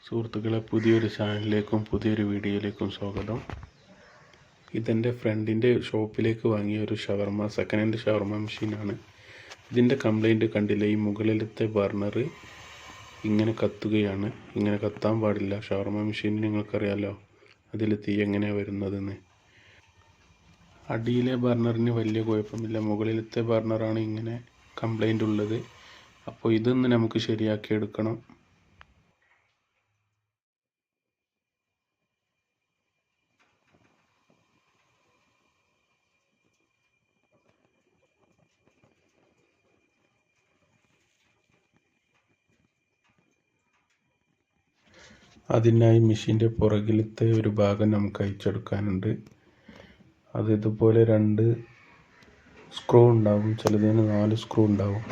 സുഹൃത്തുക്കളെ, പുതിയൊരു ചാനലിലേക്കും പുതിയൊരു വീഡിയോയിലേക്കും സ്വാഗതം. ഇതെൻ്റെ ഫ്രണ്ടിൻ്റെ ഷോപ്പിലേക്ക് വാങ്ങിയ ഒരു സെക്കൻഡ് ഹാൻഡ് ഷവർമ മെഷീനാണ്. ഇതിൻ്റെ കംപ്ലൈൻറ്റ് കണ്ടില്ല. ഈ മുകളിലത്തെ ബർണർ ഇങ്ങനെ കത്തുകയാണ്. ഇങ്ങനെ കത്താൻ പാടില്ല. ഷവർമ മെഷീൻ നിങ്ങൾക്കറിയാലോ, അതിൽ തീ എങ്ങനെയാണ് വരുന്നതെന്ന്. അടിയിലെ ബർണറിന് വലിയ കുഴപ്പമില്ല, മുകളിലത്തെ ബർണറാണ് ഇങ്ങനെ കംപ്ലൈൻ്റ് ഉള്ളത്. അപ്പോൾ ഇതൊന്ന് നമുക്ക് ശരിയാക്കി എടുക്കണം. അതിനായി മെഷീൻ്റെ പുറകിലത്തെ ഒരു ഭാഗം നമുക്ക് അയച്ചെടുക്കാനുണ്ട്. അത് ഇതുപോലെ 2 സ്ക്രൂ ഉണ്ടാവും, ചിലതിന് 4 സ്ക്രൂ ഉണ്ടാവും.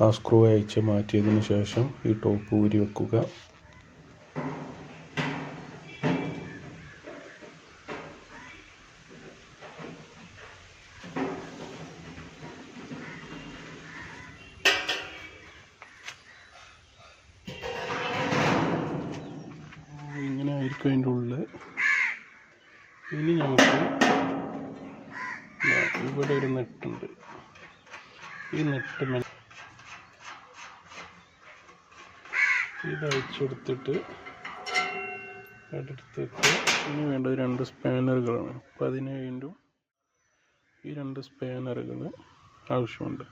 ആ സ്ക്രൂ അയച്ച് മാറ്റിയതിന് ശേഷം ഈ ടോപ്പ് ഊരി വെക്കുക. ഇങ്ങനെ ആയിരിക്കും അതിൻ്റെ ഉള്ളിൽ. ഇനി നമുക്ക് ഇവിടെ ഒരു നെട്ടുണ്ട്. ഈ നെട്ട് ഇത് അഴിച്ചെടുത്തിട്ട് അടുത്തേക്ക് ഇനി വേണ്ടത് 2 സ്പാനറുകളാണ്. അപ്പോൾ അതിന് വീണ്ടും ഈ 2 സ്പാനറുകൾ ആവശ്യമുണ്ട്.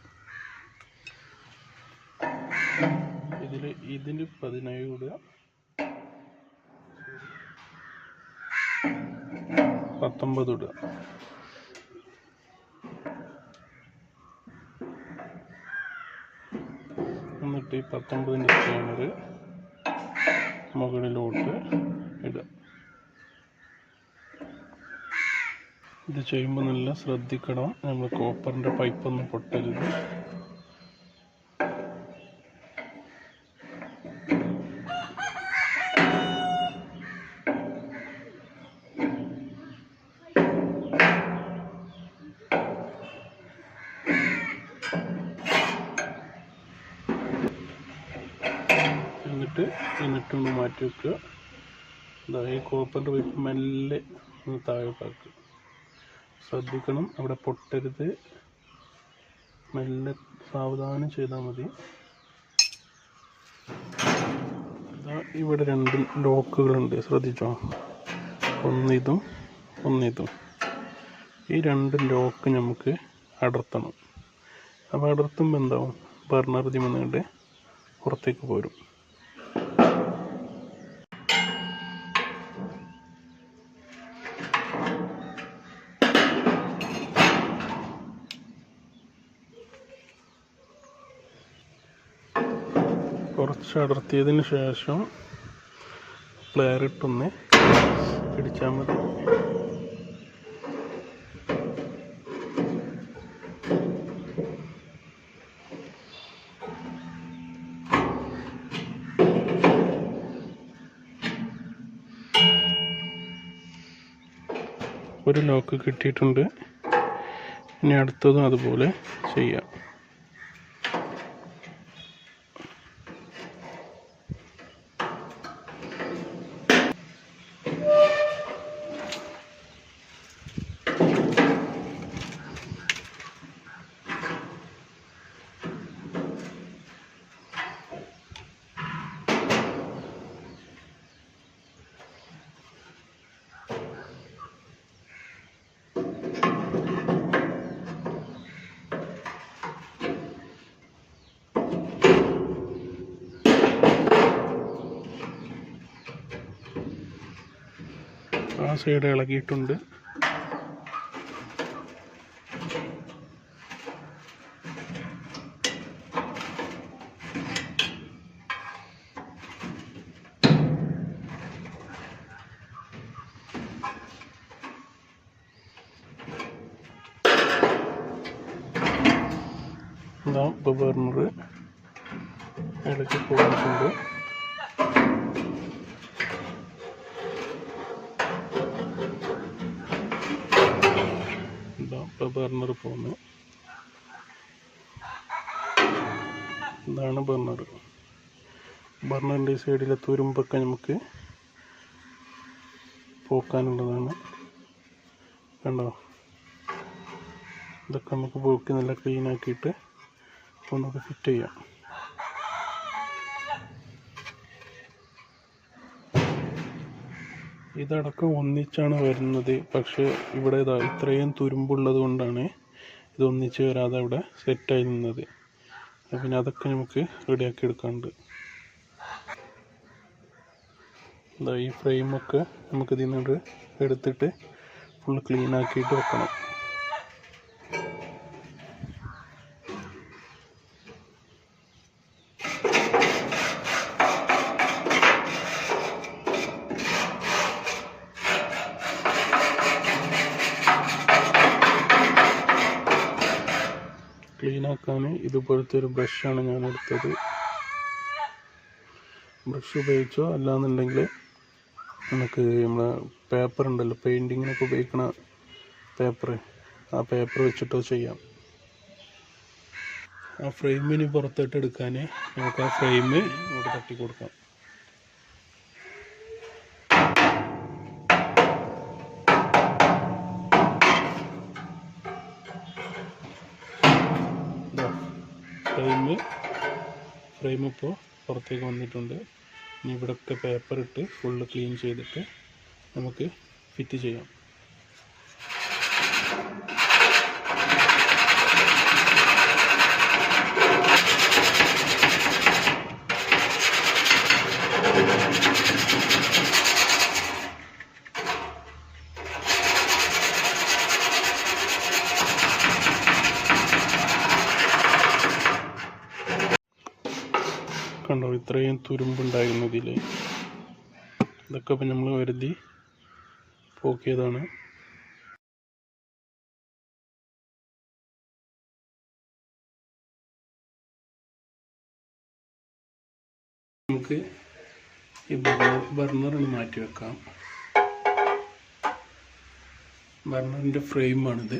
ഇതിൽ 17 ഇടുക, 19 ഇടുക. എന്നിട്ട് ഈ 19ൻ്റെ സ്പാനർ മുകളിലോട്ട് ഇടുക. ഇത് ചെയ്യുമ്പോൾ നല്ല ശ്രദ്ധിക്കണം, നമ്മൾ കോപ്പറിൻ്റെ പൈപ്പൊന്നും പൊട്ടരുത്. എന്നിട്ട് ഈ നെട്ടൊന്ന് മാറ്റി വെക്കുക. ഈ കോപ്പറിൻ്റെ പൈപ്പ് മെല്ലെ ഒന്ന് താഴോട്ടാക്കുക. ശ്രദ്ധിക്കണം, അവിടെ പൊട്ടരുത്. മെല്ലെ സാവധാനം ചെയ്താൽ മതി. ഇവിടെ 2 ലോക്കുകളുണ്ട്, ശ്രദ്ധിച്ചോ. ഒന്നിതും ഒന്നിതും. ഈ 2 ലോക്ക് നമുക്ക് അടർത്തണം. അപ്പോൾ അടർത്തുമ്പോൾ എന്താവും, ബർണർ ഇതിമന്നിട്ട് പുറത്തേക്ക് പോരും. കുറച്ച് അടർത്തിയതിന് ശേഷം പ്ലെയർ ഇട്ടൊന്ന് പിടിച്ചാൽ മതി. ഒരു ലോക്ക് കിട്ടിയിട്ടുണ്ട്. ഇനി അടുത്തതും അതുപോലെ ചെയ്യാം. ആ സൈഡ് ഇളകിയിട്ടുണ്ട്. ബർണർ ഇളക്കി പോയിട്ടുണ്ട്. ബർണർ പോകുന്നത് ഇതാണ് ബർണർ. ബർണറിൻ്റെ സൈഡിലെ തുരുമ്പൊക്കെ നമുക്ക് പോക്കാനുള്ളതാണ്. കണ്ടോ, ഇതൊക്കെ നമുക്ക് പോക്കി നല്ല ക്ലീൻ ആക്കിയിട്ട് നമുക്ക് ഫിറ്റ് ചെയ്യാം. ഇതടക്കം ഒന്നിച്ചാണ് വരുന്നത്, പക്ഷേ ഇവിടെ ഇത്രയും തുരുമ്പുള്ളത് കൊണ്ടാണ് ഇത് ഒന്നിച്ച് വരാതെ അവിടെ സെറ്റായി നിന്നത്. പിന്നെ അതൊക്കെ നമുക്ക് റെഡിയാക്കി എടുക്കാനുണ്ട്. ഈ ഫ്രെയിമൊക്കെ നമുക്ക് ഇതിൽ നിന്ന് എടുത്തിട്ട് ഫുൾ ക്ലീൻ ആക്കിയിട്ട് വെക്കണം. ക്ലീൻ ആക്കാൻ ഇതുപോലത്തെ ഒരു ബ്രഷാണ് ഞാൻ എടുത്തത്. ബ്രഷ് ഉപയോഗിച്ചോ അല്ലാന്നുണ്ടെങ്കിൽ നമുക്ക് നമ്മളെ പേപ്പർ ഉണ്ടല്ലോ, പെയിൻറ്റിങ്ങിനൊക്കെ ഉപയോഗിക്കുന്ന പേപ്പർ, ആ പേപ്പർ വെച്ചിട്ടോ ചെയ്യാം. ആ ഫ്രെയിമിന് പുറത്തോട്ട് എടുക്കാൻ നമുക്ക് ആ ഫ്രെയിം ഇവിടെ തട്ടി കൊടുക്കാം. ഫ്രെയിം ഇപ്പോൾ പുറത്തേക്ക് വന്നിട്ടുണ്ട്. ഇനി ഇവിടെയൊക്കെ പേപ്പർ ഇട്ട് ഫുള്ള് ക്ലീൻ ചെയ്തിട്ട് നമുക്ക് ഫിറ്റ് ചെയ്യാം. കണ്ടോ, ഇത്രയും തുരുമ്പുണ്ടായിരുന്നതിൽ ഇതൊക്കെ ഇപ്പം നമ്മൾ വരുതി പോക്കിയതാണ്. നമുക്ക് ഈ ബർണറിന് മാറ്റി വെക്കാം. ബർണറിൻ്റെ ഫ്രെയിമാണിത്.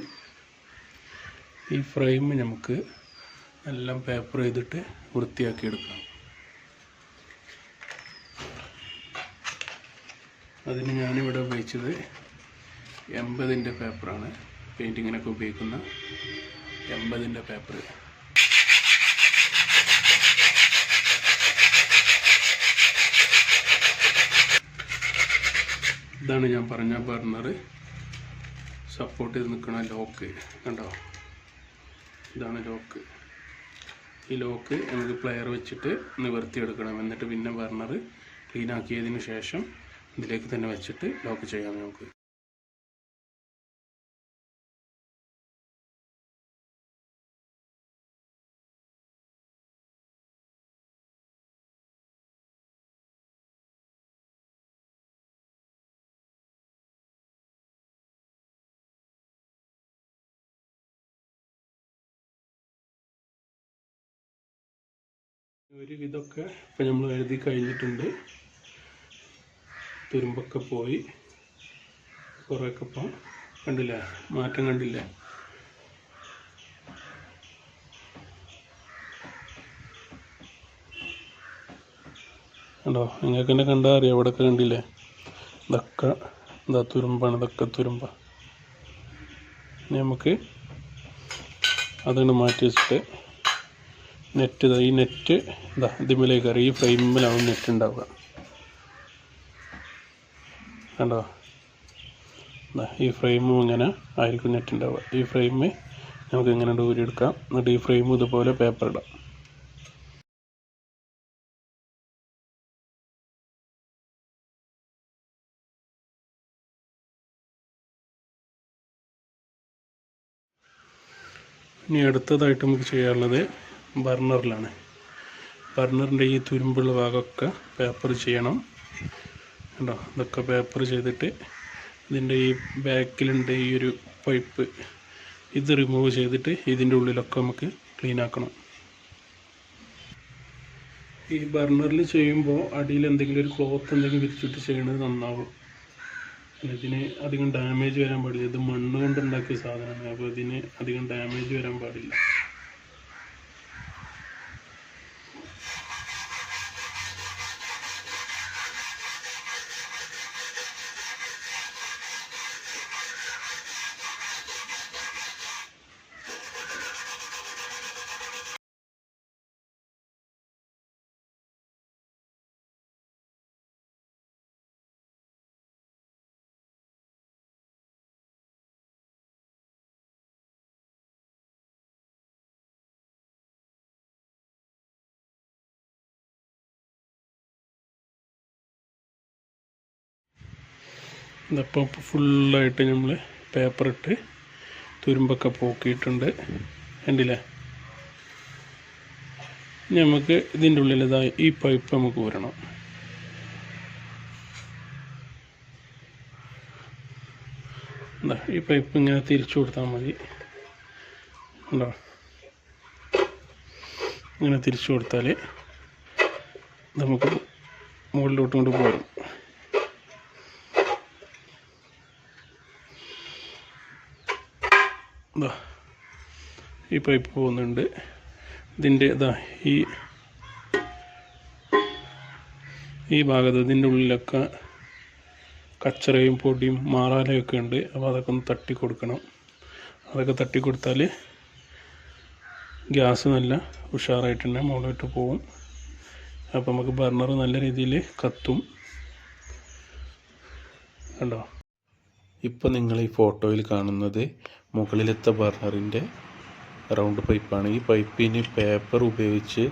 ഈ ഫ്രെയിം നമുക്ക് എല്ലാം പേപ്പർ ചെയ്തിട്ട് വൃത്തിയാക്കി എടുക്കാം. അതിന് ഞാനിവിടെ ഉപയോഗിച്ചത് 80ൻ്റെ പേപ്പറാണ്. പെയിൻറ്റിങ്ങിനൊക്കെ ഉപയോഗിക്കുന്ന 80ൻ്റെ പേപ്പർ. ഇതാണ് ഞാൻ പറഞ്ഞ ബർണർ സപ്പോർട്ട് ചെയ്ത് നിൽക്കുന്ന ലോക്ക്. കണ്ടോ, ഇതാണ് ലോക്ക്. ഈ ലോക്ക് നമുക്ക് പ്ലെയർ വെച്ചിട്ട് നിവർത്തിയെടുക്കണം. എന്നിട്ട് പിന്നെ ബർണർ ക്ലീൻ ആക്കിയതിന് ശേഷം ഇതിലേക്ക് തന്നെ വെച്ചിട്ട് ലോക്ക് ചെയ്യാം നമുക്ക്. ഒരു ഇതൊക്കെ ഇപ്പം നമ്മൾ എഴുതി കഴിഞ്ഞിട്ടുണ്ട്. തുരുമ്പൊക്കെ പോയി കുറേയൊക്കെ ഇപ്പം കണ്ടില്ലേ, മാറ്റം കണ്ടില്ലേ. കണ്ടോ, നിങ്ങൾക്ക് തന്നെ കണ്ടാൽ അറിയാം. ഇവിടെയൊക്കെ കണ്ടില്ലേ, ഇതൊക്കെ എന്താ തുരുമ്പാണ്, ഇതൊക്കെ തുരുമ്പ. നമുക്ക് അതുകൊണ്ട് മാറ്റി വെച്ചിട്ട് നെറ്റ്, ഈ നെറ്റ് ഇതിലേക്ക് അറിയാം. ഈ ഫ്രെയിമിലാവും നെറ്റ് ഉണ്ടാവുക. കണ്ടോ, ഈ ഫ്രെയിമും ഇങ്ങനെ ആയിരിക്കും നെറ്റ് ഉണ്ടാവുക. ഈ ഫ്രെയിം നമുക്ക് ഇങ്ങനെ ഊരിയെടുക്കാം. എന്നിട്ട് ഈ ഫ്രെയിം ഇതുപോലെ പേപ്പർ ഇടാം. ഇനി അടുത്തതായിട്ട് നമുക്ക് ചെയ്യാനുള്ളത് ബർണറിലാണ്. ബർണറിൻ്റെ ഈ തുരുമ്പുള്ള ഭാഗമൊക്കെ പേപ്പർ ചെയ്യണം. കണ്ടോ, ഇതൊക്കെ പേപ്പർ ചെയ്തിട്ട് ഇതിൻ്റെ ഈ ബാക്കിലുണ്ട് ഈ ഒരു പൈപ്പ്, ഇത് റിമൂവ് ചെയ്തിട്ട് ഇതിൻ്റെ ഉള്ളിലൊക്കെ നമുക്ക് ക്ലീൻ ആക്കണം. ഈ ബർണറിൽ ചെയ്യുമ്പോൾ അടിയിൽ എന്തെങ്കിലും ഒരു ക്ലോത്ത് എന്തെങ്കിലും വിരിച്ചിട്ട് ചെയ്യണത് നന്നാവും. ഇതിന് അധികം ഡാമേജ് വരാൻ പാടില്ല. ഇത് മണ്ണ് കൊണ്ടുണ്ടാക്കിയ സാധനമാണ്, അപ്പോൾ ഇതിന് അധികം ഡാമേജ് വരാൻ പാടില്ല. ഇതപ്പോൾ ഫുള്ളായിട്ട് നമ്മൾ പേപ്പർ ഇട്ട് തുരുമ്പൊക്കെ പോക്കിയിട്ടുണ്ട്. കണ്ടില്ലേ? നമുക്ക് ഇതിൻ്റെ ഉള്ളിൽ ഈ പൈപ്പ് നമുക്ക് ഊരണം. ഈ പൈപ്പ് ഇങ്ങനെ തിരിച്ചു കൊടുത്താൽ മതി. ഉണ്ടോ? ഇങ്ങനെ തിരിച്ചു കൊടുത്താൽ നമുക്ക് മുകളിലോട്ട് കൊണ്ട് പോരും. ഈ പൈപ്പ് പോകുന്നുണ്ട്. ഇതിൻ്റെ ഈ ഭാഗത്ത് ഇതിൻ്റെ ഉള്ളിലൊക്കെ കച്ചറയും പൊടിയും മാറാലയൊക്കെ ഉണ്ട്. അപ്പോൾ അതൊക്കെ ഒന്ന് തട്ടി കൊടുക്കണം. അതൊക്കെ തട്ടി കൊടുത്താൽ ഗ്യാസ് നല്ല ഉഷാറായിട്ട് തന്നെ മുകളിലോട്ട് പോകും. അപ്പോൾ നമുക്ക് ബർണർ നല്ല രീതിയിൽ കത്തും. കണ്ടോ? ഇപ്പോൾ നിങ്ങൾ ഈ ഫോട്ടോയിൽ കാണുന്നത് മുകളിലത്തെ ബർണറിൻ്റെ റൗണ്ട് പൈപ്പാണ്. ഈ പൈപ്പിന് പേപ്പർ ഉപയോഗിച്ച്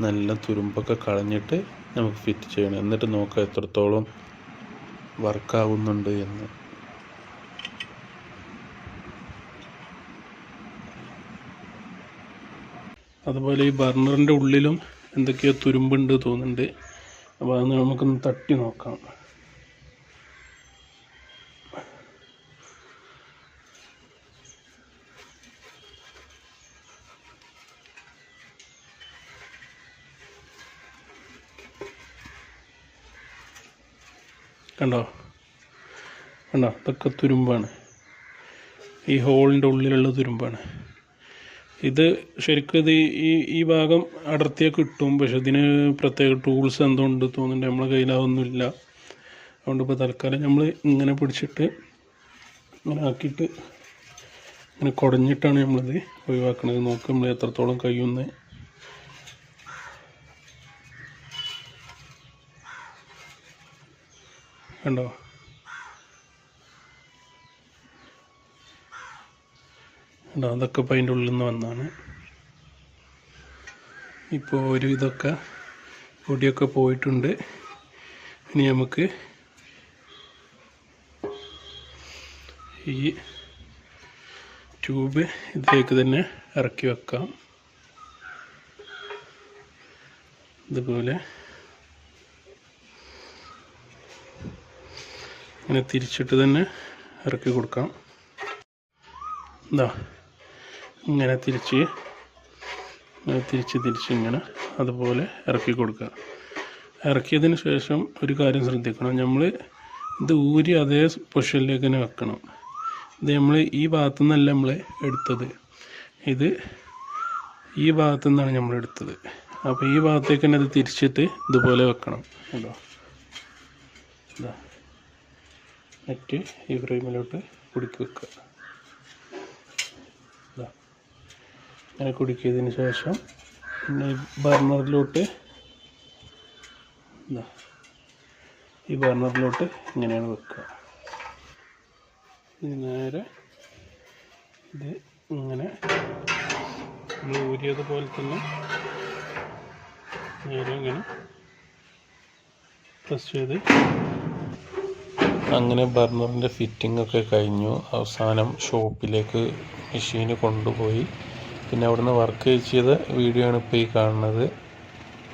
നല്ല തുരുമ്പൊക്കെ കളഞ്ഞിട്ട് നമുക്ക് ഫിറ്റ് ചെയ്യണം. എന്നിട്ട് നോക്കാം എത്രത്തോളം വർക്കാവുന്നുണ്ട് എന്ന്. അതുപോലെ ഈ ബർണറിൻ്റെ ഉള്ളിലും എന്തൊക്കെയോ തുരുമ്പുണ്ട് തോന്നുന്നുണ്ട്. അപ്പോൾ അത് നമുക്കൊന്ന് തട്ടി നോക്കാം. കണ്ടോ? ഇതൊക്കെ തുരുമ്പാണ്. ഈ ഹോളിൻ്റെ ഉള്ളിലുള്ള തുരുമ്പാണ്. ഇത് ശരിക്കും ഈ ഭാഗം അടർത്തിയാൽ കിട്ടും. പക്ഷെ ഇതിന് പ്രത്യേക ടൂൾസ് എന്തുകൊണ്ട് തോന്നുന്നുണ്ട്. നമ്മളെ കയ്യിലതൊന്നുമില്ല. അതുകൊണ്ട് ഇപ്പോൾ തൽക്കാലം നമ്മൾ ഇങ്ങനെ പിടിച്ചിട്ട് ഇങ്ങനെ ആക്കിയിട്ട് ഇങ്ങനെ കുടഞ്ഞിട്ടാണ് നമ്മളിത് ഒഴിവാക്കുന്നത്. നോക്കി നമ്മൾ എത്രത്തോളം കഴിയുമെന്ന്. കണ്ടോ? അതൊക്കെ ഇപ്പം അതിൻ്റെ ഉള്ളിൽ നിന്ന് വന്നാണ്. ഇപ്പോൾ ഒരു ഇതൊക്കെ പൊടിയൊക്കെ പോയിട്ടുണ്ട്. ഇനി നമുക്ക് ഈ ട്യൂബ് ഇതിലേക്ക് തന്നെ ഇറക്കി വെക്കാം. ഇതുപോലെ ഇങ്ങനെ തിരിച്ചിട്ട് തന്നെ ഇറക്കി കൊടുക്കാം. ഇങ്ങനെ തിരിച്ച് ഇങ്ങനെ അതുപോലെ ഇറക്കി കൊടുക്കുക. ഇറക്കിയതിന് ശേഷം ഒരു കാര്യം ശ്രദ്ധിക്കണം. നമ്മൾ ഇത് ഊരി അതേ പൊസിഷനിലേക്ക് തന്നെ വെക്കണം. ഇത് നമ്മൾ ഈ ഭാഗത്തു നിന്നല്ല നമ്മൾ എടുത്തത്. ഇത് ഈ ഭാഗത്തു നിന്നാണ് നമ്മൾ എടുത്തത്. അപ്പോൾ ഈ ഭാഗത്തേക്ക് തന്നെ ഇത് തിരിച്ചിട്ട് ഇതുപോലെ വെക്കണം. കേട്ടോ? നെറ്റ് ഈ ഫ്രെയിമിലോട്ട് കുടുക്കി വെക്കുക. അങ്ങനെ കുടുക്കിയതിന് ശേഷം പിന്നെ ബർണറിലോട്ട് ഇങ്ങനെയാണ് വെക്കുക. നേരെ ഇത് ഇങ്ങനെ നമ്മൾ ഊരിയതുപോലെ തന്നെ നേരെ ഇങ്ങനെ പ്രസ് ചെയ്ത് അങ്ങനെ ബർണറിൻ്റെ ഫിറ്റിംഗ് ഒക്കെ കഴിഞ്ഞു. അവസാനം ഷോപ്പിലേക്ക് മെഷീന് കൊണ്ടുപോയി. പിന്നെ അവിടുന്ന് വർക്ക് ചെയ്ത വീഡിയോ ആണ് ഇപ്പോൾ ഈ കാണുന്നത്.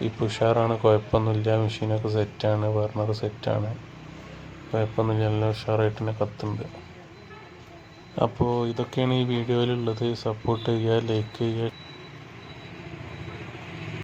ഇപ്പോൾ ഉഷാറാണ്, കുഴപ്പമൊന്നുമില്ല. മെഷീനൊക്കെ സെറ്റാണ്, ബർണർ സെറ്റാണ്, കുഴപ്പമൊന്നുമില്ല. നല്ല ഉഷാറായിട്ട് തന്നെ കത്തുണ്ട്. അപ്പോൾ ഇതൊക്കെയാണ് ഈ വീഡിയോയിലുള്ളത്. സപ്പോർട്ട് ചെയ്യുക, ലൈക്ക് ചെയ്യുക.